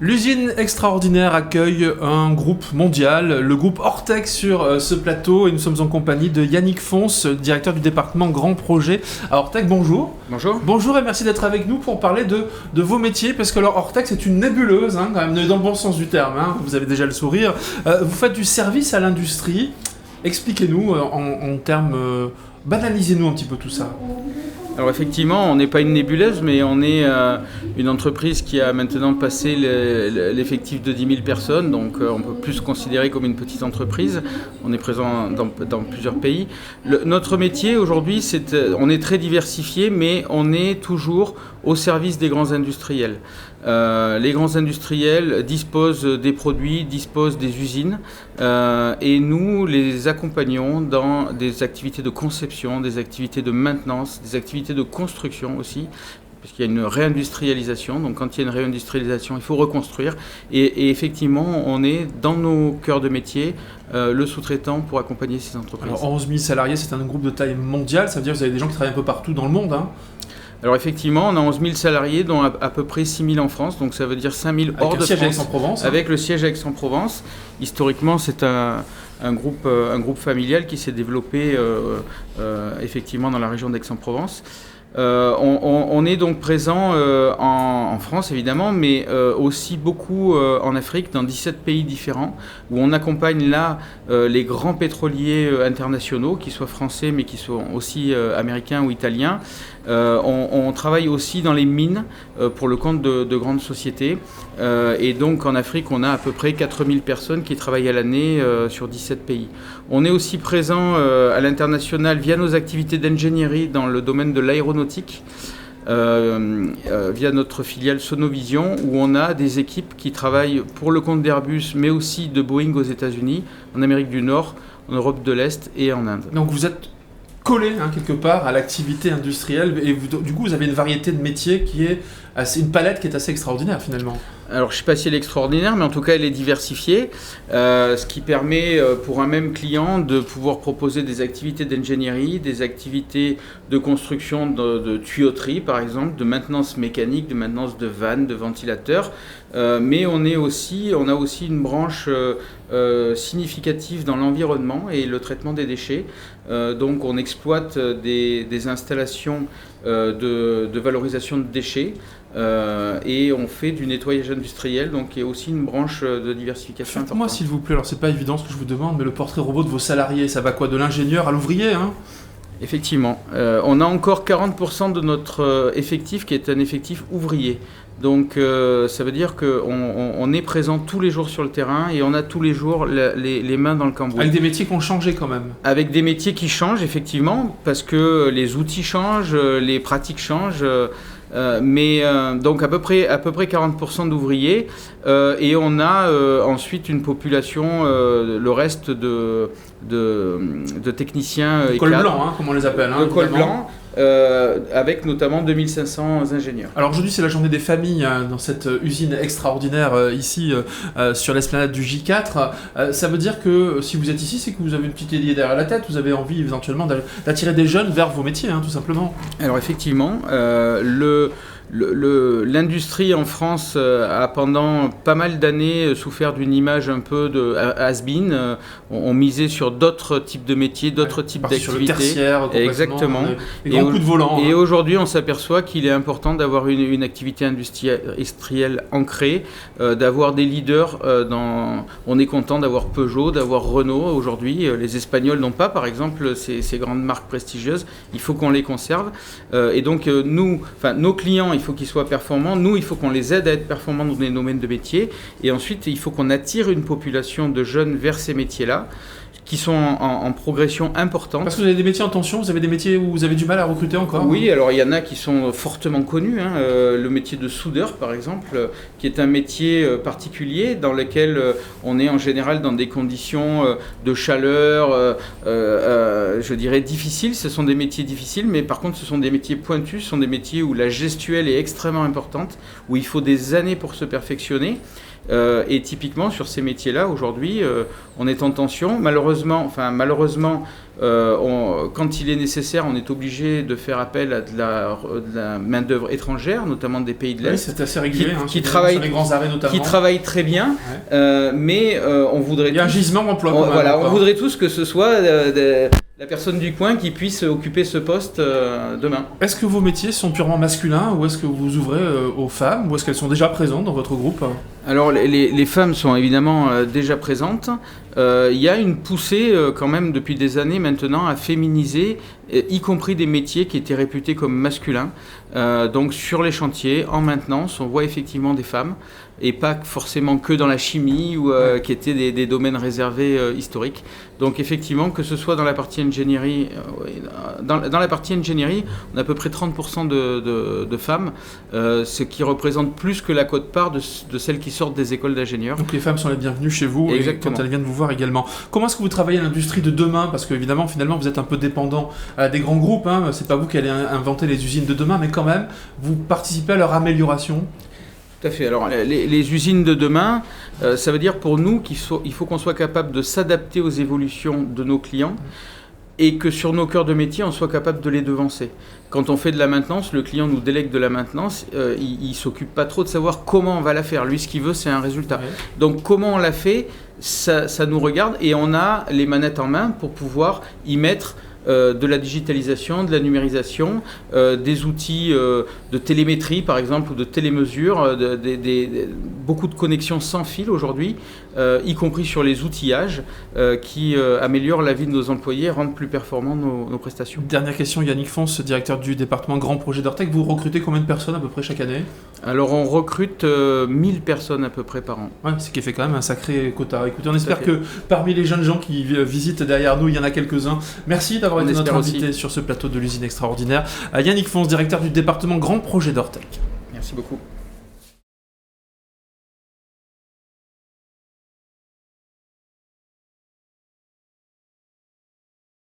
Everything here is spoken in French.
L'usine extraordinaire accueille un groupe mondial, le groupe Ortex sur ce plateau, et nous sommes en compagnie de Yannick Fons, directeur du département Grand Projet à Ortex. Bonjour. Bonjour. Bonjour et merci d'être avec nous pour parler de vos métiers, parce que alors Ortex est une nébuleuse, quand même, dans le bon sens du terme, vous avez déjà le sourire. Vous faites du service à l'industrie. Expliquez-nous en termes... banalisez-nous un petit peu tout ça. Alors effectivement, on n'est pas une nébuleuse, mais on est une entreprise qui a maintenant passé l'effectif de 10 000 personnes, donc on peut plus se considérer comme une petite entreprise. On est présent dans plusieurs pays. Notre métier aujourd'hui, on est très diversifié, mais on est toujours au service des grands industriels. Les grands industriels disposent des produits, disposent des usines, et nous les accompagnons dans des activités de conception, des activités de maintenance, des activités de construction aussi, puisqu'il y a une réindustrialisation. Donc quand il y a une réindustrialisation, il faut reconstruire. Et effectivement, on est dans nos cœurs de métier, le sous-traitant pour accompagner ces entreprises. Alors 11 000 salariés, c'est un groupe de taille mondiale, ça veut dire que vous avez des gens qui travaillent un peu partout dans le monde, Alors effectivement, on a 11 000 salariés, dont à peu près 6 000 en France, donc ça veut dire 5 000 hors de France. Avec le siège à Aix-en-Provence. Avec le siège à Aix-en-Provence. Historiquement, c'est un groupe familial qui s'est développé effectivement dans la région d'Aix-en-Provence. On est donc présent en France évidemment, mais aussi beaucoup en Afrique, dans 17 pays différents, où on accompagne là les grands pétroliers internationaux, qui soient français mais qui soient aussi américains ou italiens. On travaille aussi dans les mines pour le compte de grandes sociétés, et donc en Afrique on a à peu près 4000 personnes qui travaillent à l'année sur 17 pays. On est aussi présent à l'international via nos activités d'ingénierie dans le domaine de l'aéronautique, via notre filiale Sonovision, où on a des équipes qui travaillent pour le compte d'Airbus mais aussi de Boeing aux États-Unis, en Amérique du Nord, en Europe de l'Est et en Inde. Donc vous êtes collé quelque part à l'activité industrielle, et du coup vous avez une variété de métiers qui est une palette qui est assez extraordinaire finalement. Alors je ne sais pas si elle est extraordinaire, mais en tout cas elle est diversifiée, ce qui permet pour un même client de pouvoir proposer des activités d'ingénierie, des activités de construction de tuyauterie par exemple, de maintenance mécanique, de maintenance de vannes, de ventilateurs, mais on a aussi une branche significative dans l'environnement et le traitement des déchets. Donc on exploite des installations de valorisation de déchets, et on fait du nettoyage industriel, donc il y a aussi une branche de diversification importante. Moi s'il vous plaît, alors c'est pas évident ce que je vous demande, mais le portrait robot de vos salariés, ça va quoi, de l'ingénieur à l'ouvrier Effectivement, on a encore 40% de notre effectif qui est un effectif ouvrier. Donc ça veut dire qu'on est présent tous les jours sur le terrain et on a tous les jours les mains dans le cambouis. Avec des métiers qui ont changé quand même. Avec des métiers qui changent effectivement, parce que les outils changent, les pratiques changent. Donc à peu près 40% d'ouvriers, et on a ensuite une population, le reste de techniciens. De col blanc, comme on les appelle. De col blanc. Avec notamment 2500 ingénieurs. Alors aujourd'hui c'est la journée des familles dans cette usine extraordinaire ici sur l'esplanade du J4. Ça veut dire que si vous êtes ici, c'est que vous avez une petite idée derrière la tête, vous avez envie éventuellement d'attirer des jeunes vers vos métiers, tout simplement. Alors effectivement, l'industrie en France a pendant pas mal d'années souffert d'une image un peu de has-been. On misait sur d'autres types de métiers, d'autres types d'activités. Sur le tertiaire, exactement. Les grands coups de volant. Et aujourd'hui, on s'aperçoit qu'il est important d'avoir une activité industrielle ancrée, d'avoir des leaders. On est content d'avoir Peugeot, d'avoir Renault aujourd'hui. Les Espagnols n'ont pas, par exemple, ces grandes marques prestigieuses. Il faut qu'on les conserve. Et donc, nos clients, il faut qu'ils soient performants. Nous, il faut qu'on les aide à être performants dans les domaines de métiers. Et ensuite, il faut qu'on attire une population de jeunes vers ces métiers-là, qui sont en progression importante. Parce que vous avez des métiers en tension, vous avez des métiers où vous avez du mal à recruter encore? Oui, alors il y en a qui sont fortement connus. Le métier de soudeur, par exemple, qui est un métier particulier dans lequel on est en général dans des conditions de chaleur, je dirais difficiles. Ce sont des métiers difficiles, mais par contre ce sont des métiers pointus, ce sont des métiers où la gestuelle est extrêmement importante, où il faut des années pour se perfectionner. Et typiquement, sur ces métiers-là, aujourd'hui, on est en tension. Malheureusement, quand il est nécessaire, on est obligé de faire appel à de la main-d'œuvre étrangère, notamment des pays de l'Est. Oui, c'est assez régulier, qui travaillent très bien, mais on voudrait. Il y a un gisement d'emploi. On voudrait tous que ce soit la personne du coin qui puisse occuper ce poste demain. Est-ce que vos métiers sont purement masculins ou est-ce que vous ouvrez aux femmes ou est-ce qu'elles sont déjà présentes dans votre groupe ? Alors les femmes sont évidemment déjà présentes. Il y a une poussée quand même depuis des années maintenant à féminiser, y compris des métiers qui étaient réputés comme masculins. Donc sur les chantiers, en maintenance, on voit effectivement des femmes et pas forcément que dans la chimie ou qui étaient des domaines réservés historiques. Donc effectivement, que ce soit dans la partie ingénierie, dans la partie ingénierie, on a à peu près 30% de femmes, ce qui représente plus que la quote-part de celles qui sortent des écoles d'ingénieurs. Donc les femmes sont les bienvenues chez vous. Exactement. Et quand elles viennent vous voir également. Comment est-ce que vous travaillez à l'industrie de demain ? Parce qu'évidemment, finalement, vous êtes un peu dépendant des grands groupes. C'est pas vous qui allez inventer les usines de demain, mais quand même, vous participez à leur amélioration. Tout à fait. Alors, les usines de demain, ça veut dire pour nous qu'il faut qu'on soit capable de s'adapter aux évolutions de nos clients et que sur nos cœurs de métier, on soit capable de les devancer. Quand on fait de la maintenance, le client nous délègue de la maintenance, il ne s'occupe pas trop de savoir comment on va la faire. Lui, ce qu'il veut, c'est un résultat. Ouais. Donc, comment on la fait, ça nous regarde et on a les manettes en main pour pouvoir y mettre de la digitalisation, de la numérisation, des outils de télémétrie par exemple ou de télémesure, beaucoup de connexions sans fil aujourd'hui, y compris sur les outillages qui améliorent la vie de nos employés, rendent plus performants nos prestations. Dernière question, Yannick Fons, directeur du département Grand Projet d'Ortec. Vous recrutez combien de personnes à peu près chaque année ? Alors on recrute 1000 personnes à peu près par an. Ouais, ce qui fait quand même un sacré quota. Écoutez, on espère que parmi les jeunes gens qui visitent derrière nous, il y en a quelques-uns. Merci d'avoir été notre invité sur ce plateau de l'usine extraordinaire. Yannick Fons, directeur du département Grand Projet d'Ortec. Merci beaucoup.